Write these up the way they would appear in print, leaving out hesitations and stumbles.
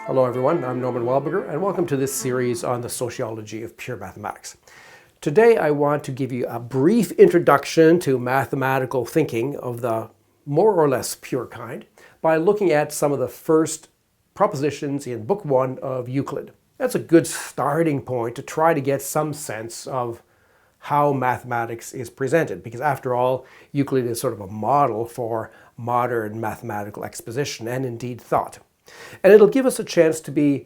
Hello everyone, I'm J Wildberger and welcome to this series on the Sociology of Pure Mathematics. Today I want to give you a brief introduction to mathematical thinking of the more or less pure kind by looking at some of the first propositions in Book 1 of Euclid. That's a good starting point to try to get some sense of how mathematics is presented, because after all, Euclid is sort of a model for modern mathematical exposition and indeed thought. And it'll give us a chance to be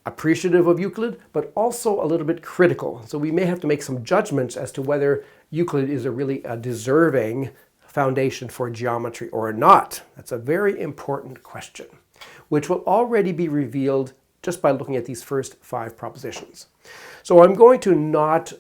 appreciative of Euclid, but also a little bit critical. So we may have to make some judgments as to whether Euclid is really a deserving foundation for geometry or not. That's a very important question, which will already be revealed just by looking at these first 5 propositions. So I'm going to not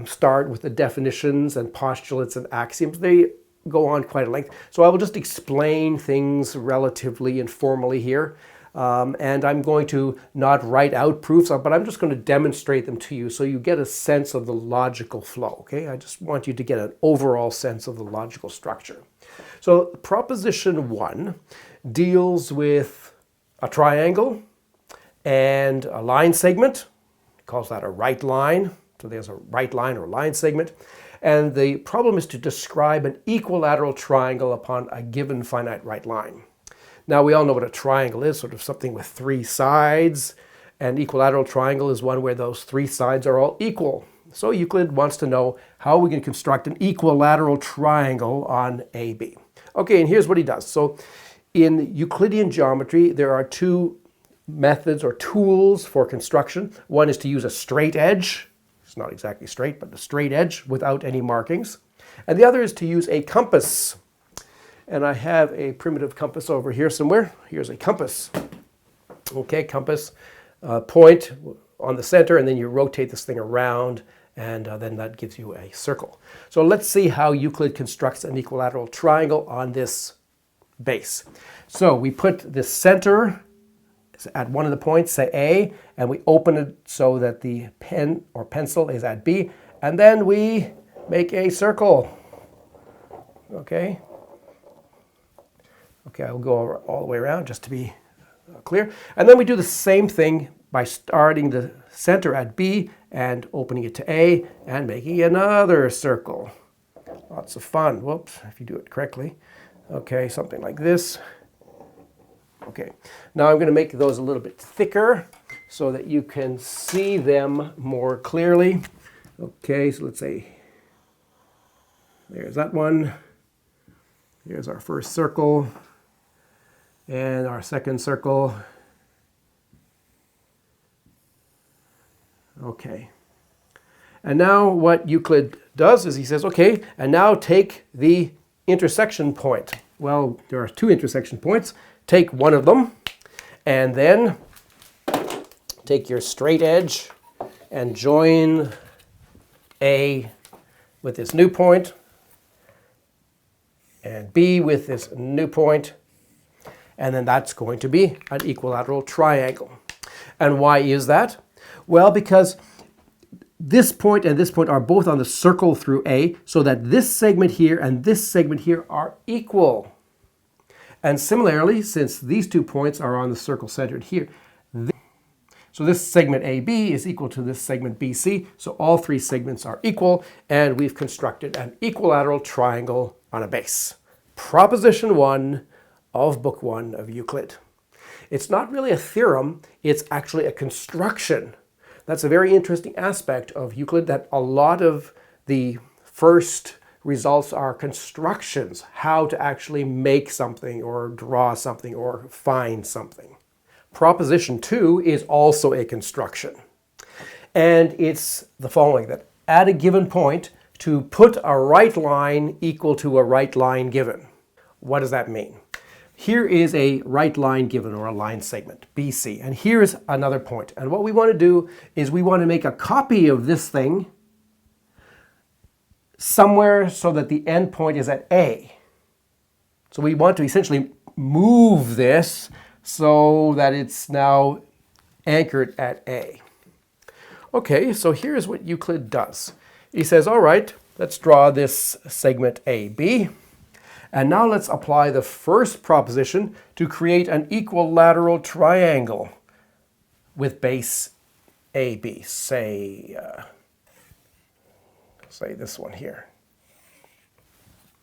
start with the definitions and postulates and axioms. They go on quite a length. So I will just explain things relatively informally here. And I'm going to not write out proofs, but I'm just going to demonstrate them to you so you get a sense of the logical flow. Okay? I just want you to get an overall sense of the logical structure. So proposition 1 deals with a triangle and a line segment. It calls that a right line. So there's a right line or line segment. And the problem is to describe an equilateral triangle upon a given finite right line. Now we all know what a triangle is, sort of something with 3 sides. An equilateral triangle is one where those 3 sides are all equal. So Euclid wants to know how we can construct an equilateral triangle on AB. Okay, and here's what he does. So in Euclidean geometry, there are 2 methods or tools for construction. One is to use a straight edge. It's not exactly straight, but a straight edge without any markings. And the other is to use a compass. And I have a primitive compass over here somewhere. Here's a compass. Okay, compass, point on the center, and then you rotate this thing around, and then that gives you a circle. So let's see how Euclid constructs an equilateral triangle on this base. So we put the center at one of the points, say A, and we open it so that the pen or pencil is at B, and then we make a circle. Okay? Okay, I'll go all the way around just to be clear. And then we do the same thing by starting the center at B and opening it to A and making another circle. Lots of fun. Whoops, if you do it correctly. Okay, something like this. Okay, now I'm going to make those a little bit thicker so that you can see them more clearly. Okay, so let's say there's that one. Here's our first circle and our second circle. Okay, and now what Euclid does is he says, okay, and now take the intersection point. Well, there are 2 intersection points. Take one of them, and then take your straight edge and join A with this new point, and B with this new point, and then that's going to be an equilateral triangle. And why is that? Well, because this point and this point are both on the circle through A, so that this segment here and this segment here are equal. And similarly, since these 2 points are on the circle centered here, so this segment AB is equal to this segment BC, so all 3 segments are equal, and we've constructed an equilateral triangle on a base. Proposition 1 of Book 1 of Euclid. It's not really a theorem, it's actually a construction. That's a very interesting aspect of Euclid, that a lot of the first results are constructions, how to actually make something or draw something or find something. Proposition 2 is also a construction. And it's the following, that at a given point, to put a right line equal to a right line given. What does that mean? Here is a right line given, or a line segment, BC, and here's another point. And what we want to do is we want to make a copy of this thing somewhere so that the end point is at A. So we want to essentially move this so that it's now anchored at A. Okay, so here's what Euclid does. He says, all right, let's draw this segment AB. And now let's apply the first proposition to create an equilateral triangle. with base AB, say this one here.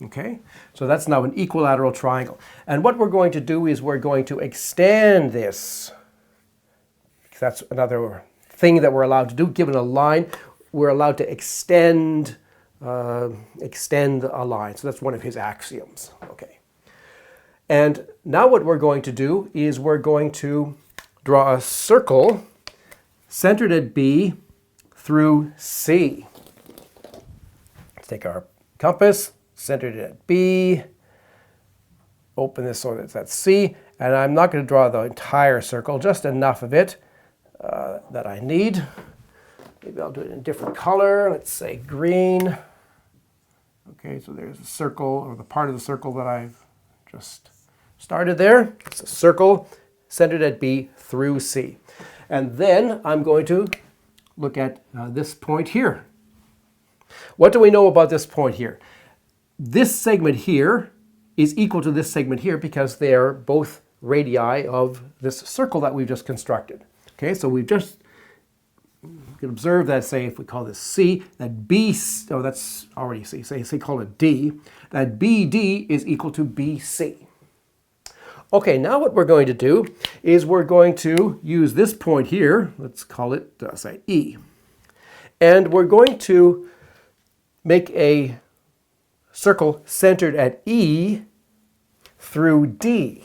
Okay, so that's now an equilateral triangle. And what we're going to do is we're going to extend this. That's another thing that we're allowed to do. Given a line, we're allowed to extend a line. So that's one of his axioms. Okay. And now what we're going to do is we're going to draw a circle centered at B through C. Let's take our compass, centered at B, open this so that that's C, and I'm not going to draw the entire circle, just enough of it that I need. Maybe I'll do it in a different color. Let's say green. Okay, so there's a circle, or the part of the circle that I've just started there. It's a circle centered at B through C. And then I'm going to look at this point here. What do we know about this point here? This segment here is equal to this segment here because they're both radii of this circle that we've just constructed. Okay, so we've just, you can observe that, say, if we call this C, that B, oh, that's already C, say call it D, that BD is equal to BC. Okay, now what we're going to do is we're going to use this point here, let's call it, say, E, and we're going to make a circle centered at E through D.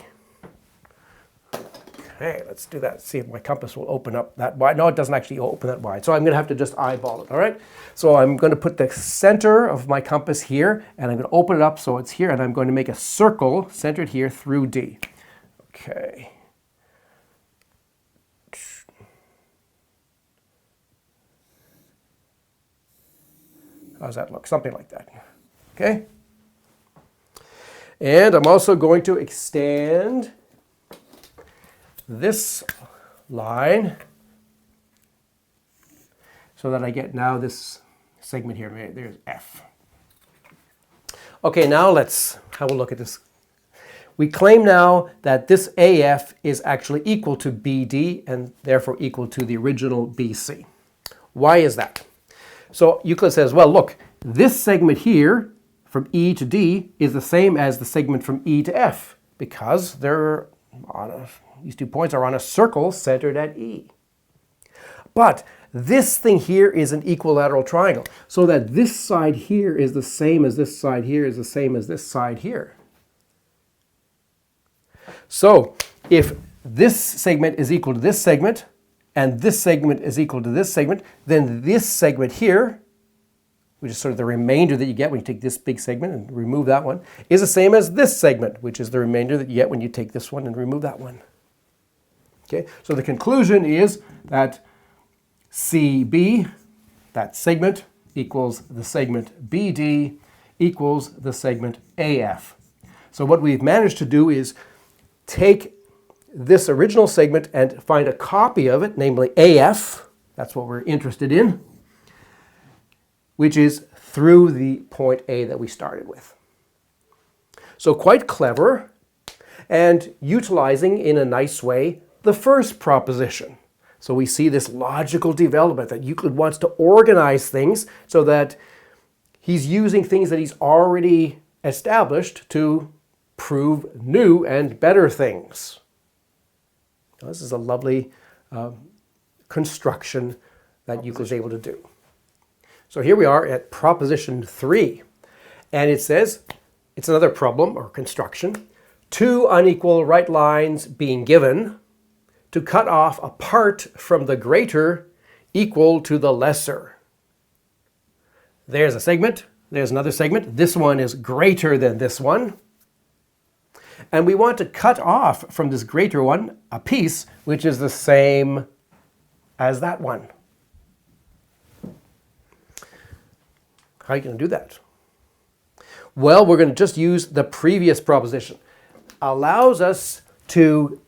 Okay, let's do that. See if my compass will open up that wide. No, it doesn't actually open that wide. So I'm going to have to just eyeball it, all right? So I'm going to put the center of my compass here, and I'm going to open it up so it's here, and I'm going to make a circle centered here through D. Okay. How does that look? Something like that. Okay. And I'm also going to extend this line so that I get now this segment here. There's F. Okay, now let's have a look at this. We claim now that this AF is actually equal to BD and therefore equal to the original BC. Why is that? So Euclid says, well, look, this segment here from E to D is the same as the segment from E to F because these 2 points are on a circle centered at E. But this thing here is an equilateral triangle, so that this side here is the same as this side here is the same as this side here. So if this segment is equal to this segment, and this segment is equal to this segment, then this segment here, which is sort of the remainder that you get when you take this big segment and remove that one, is the same as this segment, which is the remainder that you get when you take this one and remove that one. Okay, so the conclusion is that CB, that segment, equals the segment BD equals the segment AF. So what we've managed to do is take this original segment and find a copy of it, namely AF, that's what we're interested in, which is through the point A that we started with. So quite clever, and utilizing in a nice way the first proposition. So we see this logical development that Euclid wants to organize things so that he's using things that he's already established to prove new and better things. Now, this is a lovely construction that Euclid is able to do. So here we are at proposition 3, and it says, it's another problem or construction, 2 unequal right lines being given, to cut off a part from the greater equal to the lesser. There's a segment, there's another segment, this one is greater than this one, and we want to cut off from this greater one a piece which is the same as that one. How are you going to do that? Well, we're going to just use the previous proposition. Allows us to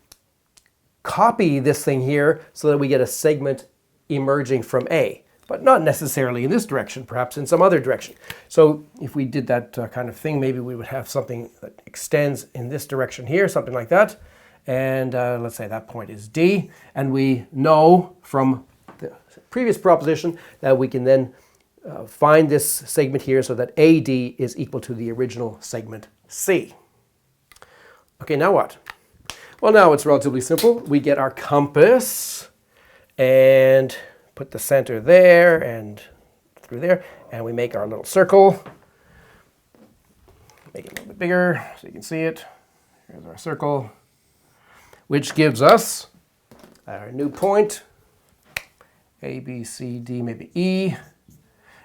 copy this thing here so that we get a segment emerging from A, but not necessarily in this direction, perhaps in some other direction. So if we did that kind of thing, maybe we would have something that extends in this direction here, something like that, And let's say that point is D. And we know from the previous proposition that we can then find this segment here so that AD is equal to the original segment C. Okay, now what? Well, now it's relatively simple. We get our compass and put the center there and through there, and we make our little circle. Make it a little bit bigger so you can see it. Here's our circle, which gives us our new point, A, B, C, D, maybe E.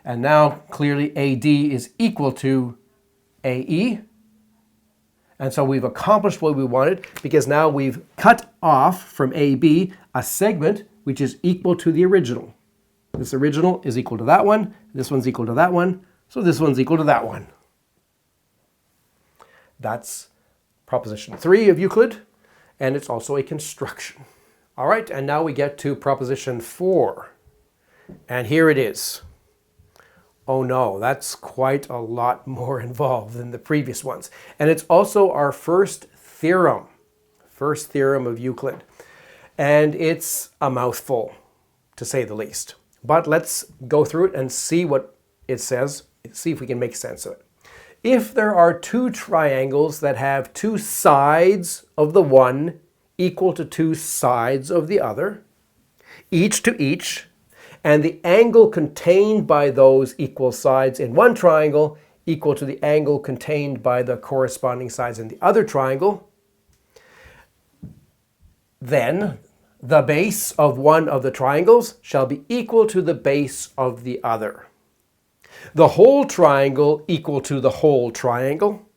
And now clearly AD is equal to AE. And so we've accomplished what we wanted because now we've cut off from AB a segment which is equal to the original. This original is equal to that one. This one's equal to that one. So this one's equal to that one. That's proposition 3 of Euclid, and it's also a construction. All right, and now we get to proposition 4. And here it is. Oh no, that's quite a lot more involved than the previous ones. And it's also our first theorem of Euclid. And it's a mouthful, to say the least. But let's go through it and see what it says, see if we can make sense of it. If there are two triangles that have two sides of the one equal to two sides of the other, each to each, and the angle contained by those equal sides in one triangle equal to the angle contained by the corresponding sides in the other triangle, then the base of one of the triangles shall be equal to the base of the other. The whole triangle equal to the whole triangle,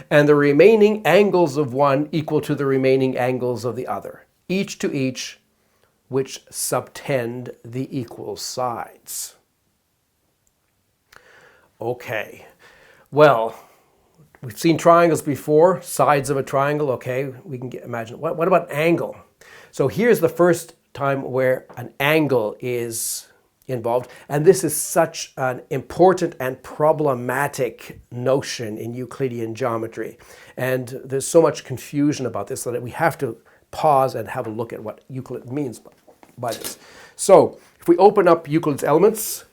and the remaining angles of one equal to the remaining angles of the other, each to each, which subtend the equal sides. Okay, well, we've seen triangles before, sides of a triangle. Okay, we can imagine. What about angle? So here's the first time where an angle is involved, and this is such an important and problematic notion in Euclidean geometry. And there's so much confusion about this that we have to pause and have a look at what Euclid means by this. So if we open up Euclid's Elements,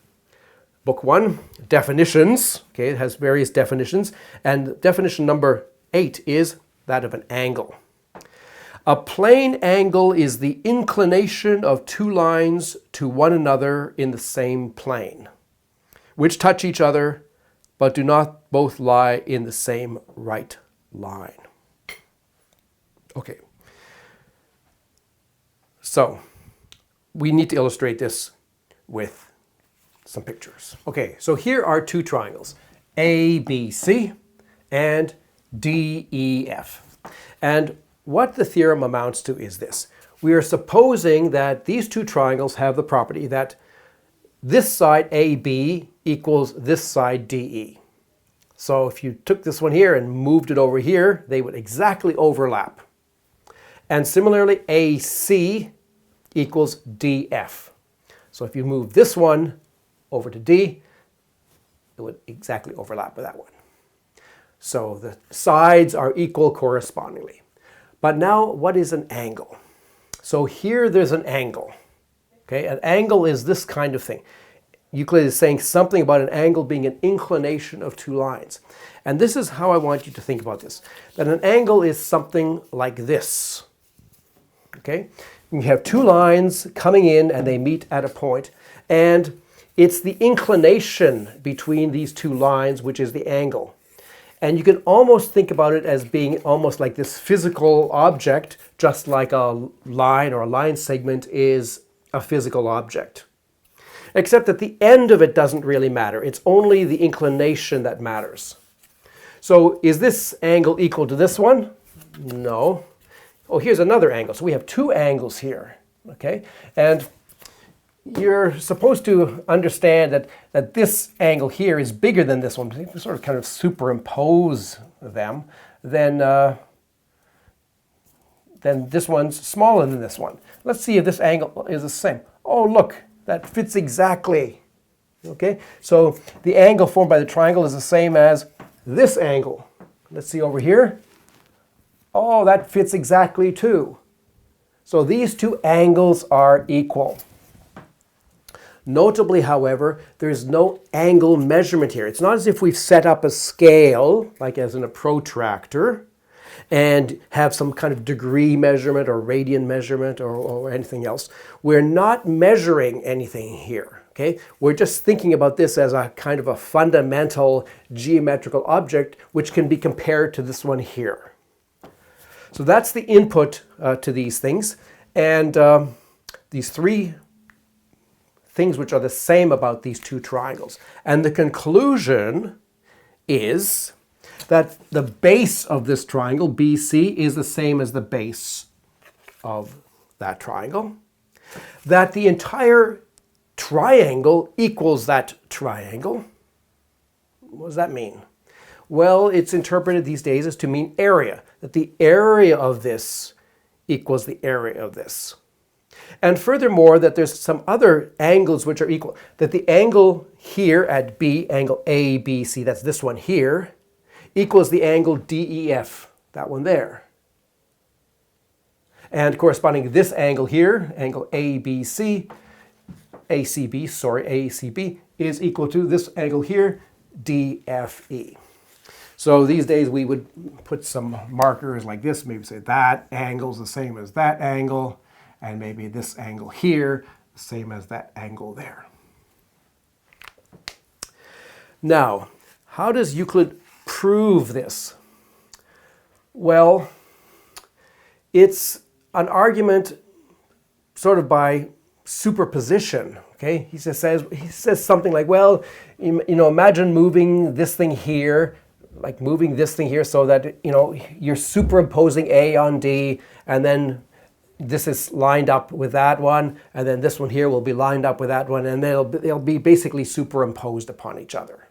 Book 1, definitions, okay, it has various definitions, and definition number 8 is that of an angle. A plane angle is the inclination of two lines to one another in the same plane, which touch each other but do not both lie in the same right line. Okay, so we need to illustrate this with some pictures. Okay, so here are two triangles, ABC and DEF. And what the theorem amounts to is this. We are supposing that these two triangles have the property that this side AB equals this side DE. So if you took this one here and moved it over here, they would exactly overlap. And similarly, AC equals DF. So if you move this one over to D, it would exactly overlap with that one. So the sides are equal correspondingly. But now, what is an angle? So here there's an angle. Okay, an angle is this kind of thing. Euclid is saying something about an angle being an inclination of two lines. And this is how I want you to think about this. That an angle is something like this. Okay, you have two lines coming in and they meet at a point, and it's the inclination between these two lines which is the angle. And you can almost think about it as being almost like this physical object, just like a line or a line segment is a physical object. Except that the end of it doesn't really matter. It's only the inclination that matters. So is this angle equal to this one? No. Oh, here's another angle. So we have two angles here. Okay? And you're supposed to understand that this angle here is bigger than this one. You sort of kind of superimpose them. Then this one's smaller than this one. Let's see if this angle is the same. Oh, look, that fits exactly. Okay, so the angle formed by the triangle is the same as this angle. Let's see over here. Oh, that fits exactly too. So these two angles are equal. Notably, however, there's no angle measurement here. It's not as if we've set up a scale, like as in a protractor, and have some kind of degree measurement or radian measurement or anything else. We're not measuring anything here. Okay? We're just thinking about this as a kind of a fundamental geometrical object which can be compared to this one here. So that's the input to these things. And these three things which are the same about these two triangles. And the conclusion is that the base of this triangle, BC, is the same as the base of that triangle. That the entire triangle equals that triangle. What does that mean? Well, it's interpreted these days as to mean area. That the area of this equals the area of this. And furthermore, that there's some other angles which are equal. That the angle here at B, angle ABC, that's this one here, equals the angle DEF, that one there. And corresponding to this angle here, angle ACB, is equal to this angle here, DFE. So these days we would put some markers like this, maybe say that angle is the same as that angle, and maybe this angle here, the same as that angle there. Now, how does Euclid prove this? Well, it's an argument sort of by superposition. Okay, he says something like, well, imagine moving this thing here, like moving this thing here, so that you're superimposing A on D, and then this is lined up with that one, and then this one here will be lined up with that one, and they'll be basically superimposed upon each other.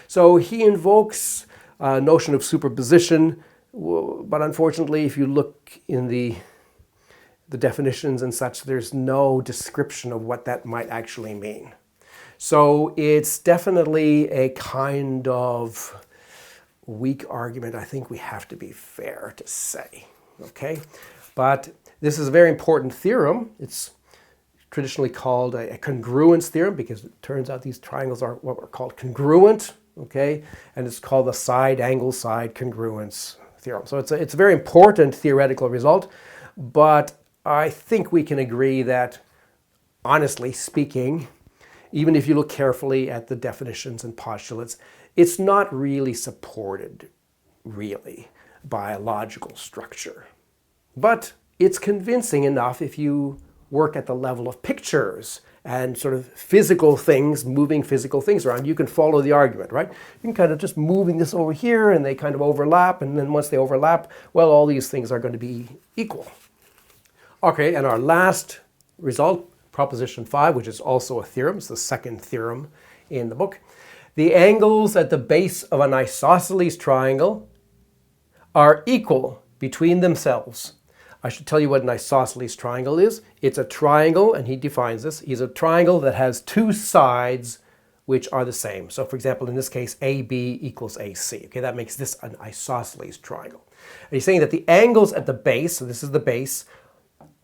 So he invokes a notion of superposition, but unfortunately, if you look in the definitions and such, there's no description of what that might actually mean. So it's definitely a kind of weak argument, I think we have to be fair to say. Okay? But this is a very important theorem. It's traditionally called a congruence theorem because it turns out these triangles are what are called congruent. Okay? And it's called the side-angle-side congruence theorem. So it's a very important theoretical result, but I think we can agree that, honestly speaking, even if you look carefully at the definitions and postulates, it's not really supported, really, by a logical structure. But it's convincing enough if you work at the level of pictures and sort of physical things, moving physical things around. You can follow the argument, right? You can kind of just moving this over here and they kind of overlap, and then once they overlap, well, all these things are going to be equal. Okay, and our last result, proposition 5, which is also a theorem, it's the second theorem in the book. The angles at the base of an isosceles triangle are equal between themselves. I should tell you what an isosceles triangle is. It's a triangle, and he defines this. It's a triangle that has two sides which are the same. So for example, in this case, AB equals AC. Okay, that makes this an isosceles triangle. And he's saying that the angles at the base, so this is the base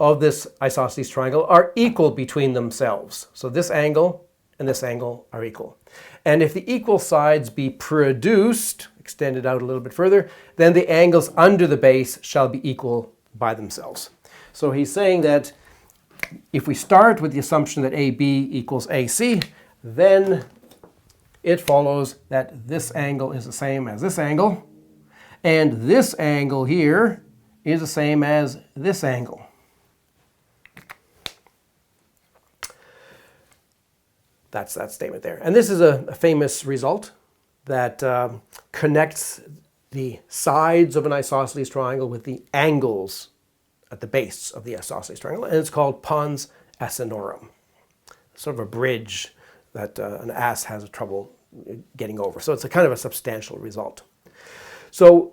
of this isosceles triangle, are equal between themselves. So this angle and this angle are equal. And if the equal sides be produced, extended out a little bit further, then the angles under the base shall be equal by themselves. So he's saying that if we start with the assumption that AB equals AC, then it follows that this angle is the same as this angle, and this angle here is the same as this angle. That's that statement there. And this is a famous result that connects the sides of an isosceles triangle with the angles at the base of the isosceles triangle, and it's called pons asinorum. Sort of a bridge that an ass has trouble getting over. So it's a kind of a substantial result. So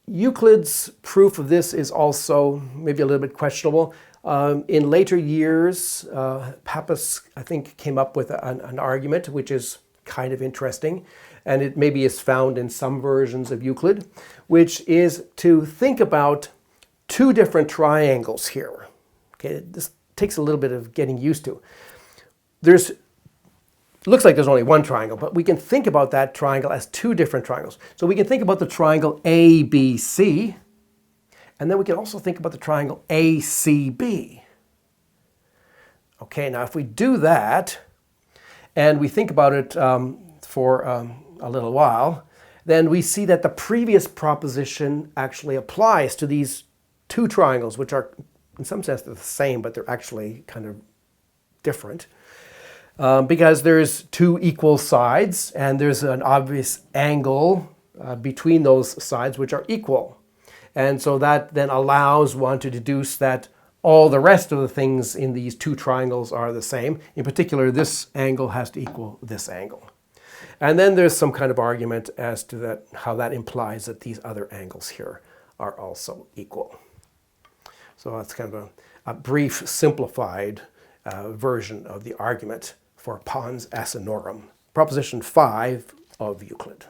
Euclid's proof of this is also maybe a little bit questionable. In later years, Pappus, I think, came up with an argument which is kind of interesting, and it maybe is found in some versions of Euclid, which is to think about two different triangles here. Okay, this takes a little bit of getting used to. Looks like there's only one triangle, but we can think about that triangle as two different triangles. So we can think about the triangle ABC, and then we can also think about the triangle ACB. Okay, now if we do that, and we think about it for a little while, then we see that the previous proposition actually applies to these two triangles, which are in some sense they're the same, but they're actually kind of different. Because there's two equal sides and there's an obvious angle between those sides which are equal. And so that then allows one to deduce that all the rest of the things in these two triangles are the same. In particular, this angle has to equal this angle. And then there's some kind of argument as to that, how that implies that these other angles here are also equal. So that's kind of a brief, simplified version of the argument for pons asinorum, proposition 5 of Euclid,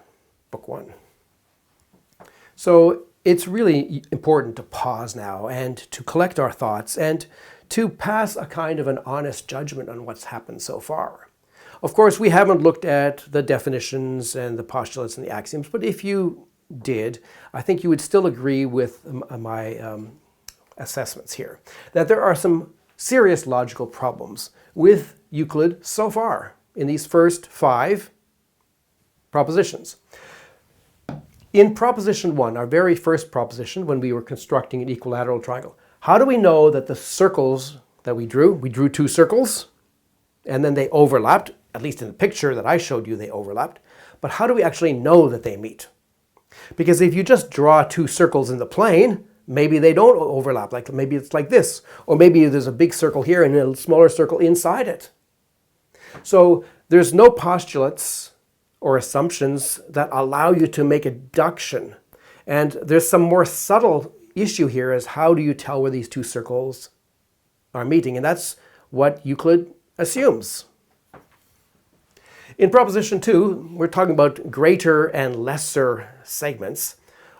book 1. So it's really important to pause now and to collect our thoughts and to pass a kind of an honest judgment on what's happened so far. Of course, we haven't looked at the definitions and the postulates and the axioms, but if you did, I think you would still agree with my assessments here, that there are some serious logical problems with Euclid so far in these first 5 propositions. In proposition 1, our very first proposition, when we were constructing an equilateral triangle, how do we know that the circles that we drew 2 circles, and then they overlapped, at least in the picture that I showed you they overlapped, but how do we actually know that they meet? Because if you just draw 2 circles in the plane, maybe they don't overlap, like maybe it's like this, or maybe there's a big circle here and a smaller circle inside it. So there's no postulates or assumptions that allow you to make a deduction. And there's some more subtle issue here as how do you tell where these 2 circles are meeting? And that's what Euclid assumes. In proposition 2, we're talking about greater and lesser segments.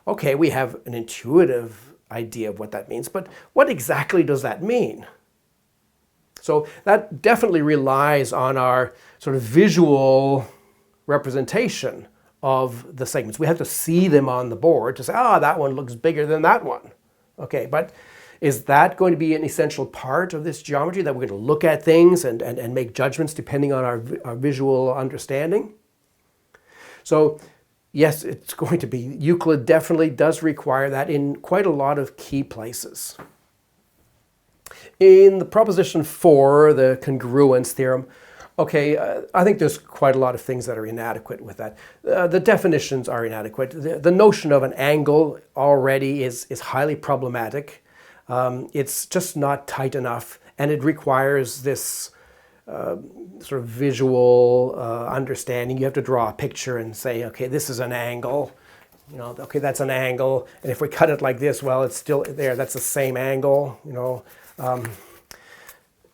Okay, we have an intuitive idea of what that means, but what exactly does that mean? So that definitely relies on our sort of visual representation of the segments. We have to see them on the board to say, that one looks bigger than that one. Okay, but is that going to be an essential part of this geometry, that we're going to look at things and make judgments depending on our visual understanding? So yes, it's going to be. Euclid definitely does require that in quite a lot of key places. In the proposition 4, the congruence theorem, okay, I think there's quite a lot of things that are inadequate with that. The definitions are inadequate. The notion of an angle already is highly problematic. It's just not tight enough, and it requires this sort of visual understanding. You have to draw a picture and say, okay, this is an angle. Okay, that's an angle, and if we cut it like this, well, it's still there. That's the same angle.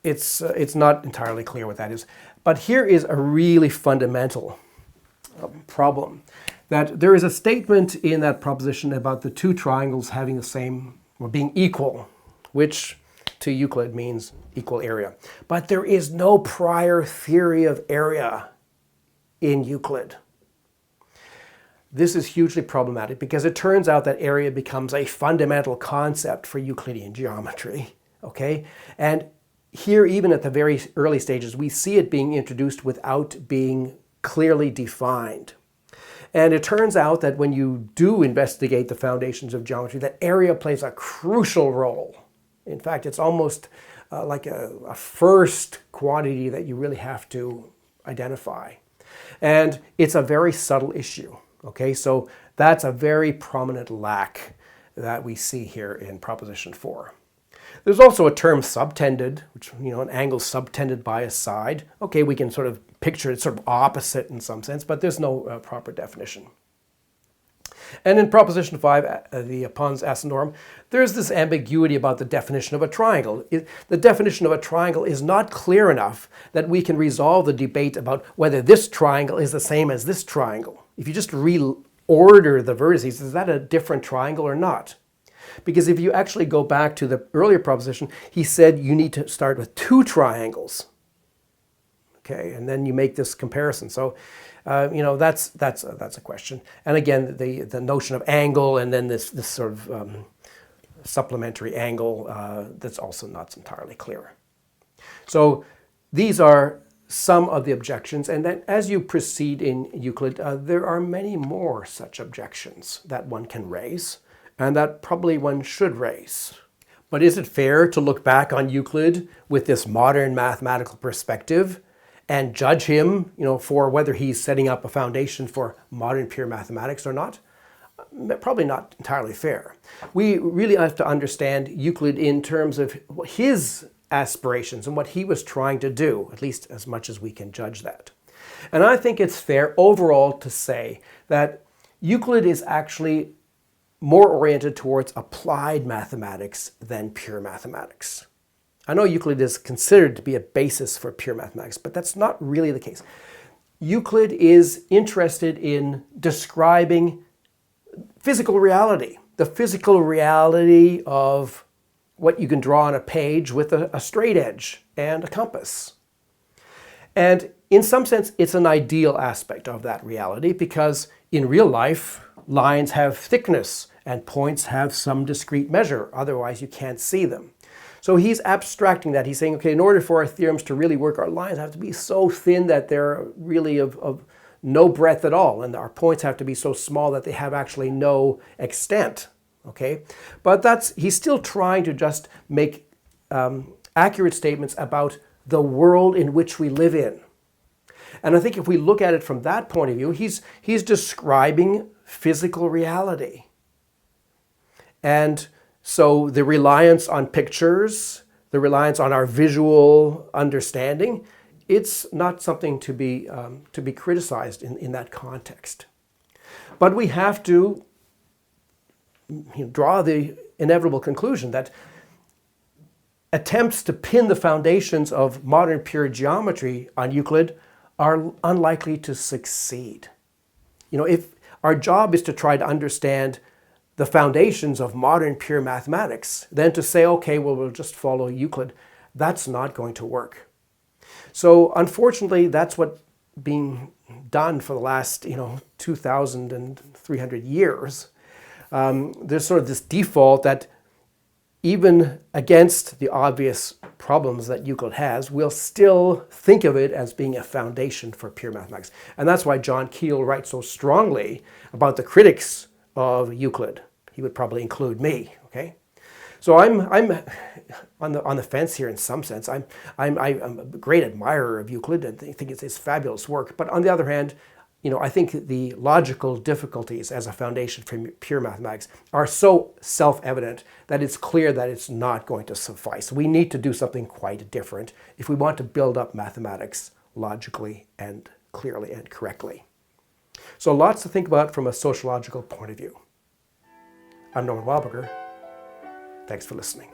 It's not entirely clear what that is. But here is a really fundamental problem, that there is a statement in that proposition about the 2 triangles having the same, or being equal, which to Euclid means equal area. But there is no prior theory of area in Euclid. This is hugely problematic because it turns out that area becomes a fundamental concept for Euclidean geometry. Okay? And here, even at the very early stages, we see it being introduced without being clearly defined. And it turns out that when you do investigate the foundations of geometry, that area plays a crucial role. In fact, it's almost like a first quantity that you really have to identify. And it's a very subtle issue. Okay, so that's a very prominent lack that we see here in proposition 4. There's also a term subtended, which, an angle subtended by a side. Okay, we can sort of picture it sort of opposite in some sense, but there's no proper definition. And in proposition 5, the pons ascendiorum, there's this ambiguity about the definition of a triangle. The definition of a triangle is not clear enough that we can resolve the debate about whether this triangle is the same as this triangle. If you just reorder the vertices, is that a different triangle or not? Because if you actually go back to the earlier proposition, he said you need to start with two triangles. Okay, and then you make this comparison. So, that's a question. And again, the notion of angle, and then this sort of supplementary angle that's also not entirely clear. So these are some of the objections, and then as you proceed in Euclid, there are many more such objections that one can raise, and that probably one should raise. But is it fair to look back on Euclid with this modern mathematical perspective and judge him, for whether he's setting up a foundation for modern pure mathematics or not? Probably not entirely fair. We really have to understand Euclid in terms of his aspirations and what he was trying to do, at least as much as we can judge that. And I think it's fair overall to say that Euclid is actually more oriented towards applied mathematics than pure mathematics. I know Euclid is considered to be a basis for pure mathematics, but that's not really the case. Euclid is interested in describing physical reality, the physical reality of what you can draw on a page with a straight edge and a compass. And in some sense, it's an ideal aspect of that reality, because in real life, lines have thickness and points have some discrete measure. Otherwise, you can't see them. So he's abstracting that. He's saying, okay, in order for our theorems to really work, our lines have to be so thin that they're really of no breadth at all, and our points have to be so small that they have actually no extent. Okay, but he's still trying to just make accurate statements about the world in which we live in. And I think if we look at it from that point of view, he's describing physical reality. And so the reliance on pictures, the reliance on our visual understanding, it's not something to be criticized in that context. But we have to draw the inevitable conclusion that attempts to pin the foundations of modern pure geometry on Euclid are unlikely to succeed. If our job is to try to understand the foundations of modern pure mathematics, then to say, okay, well, we'll just follow Euclid, that's not going to work. So unfortunately, that's what's being done for the last 2,300 years. There's sort of this default that even against the obvious problems that Euclid has, we'll still think of it as being a foundation for pure mathematics. And that's why John Keel writes so strongly about the critics of Euclid. He would probably include me, okay? So I'm on the fence here in some sense. I'm a great admirer of Euclid and think it's fabulous work. But on the other hand, I think the logical difficulties as a foundation for pure mathematics are so self-evident that it's clear that it's not going to suffice. We need to do something quite different if we want to build up mathematics logically and clearly and correctly. So lots to think about from a sociological point of view. I'm J Wildberger. Thanks for listening.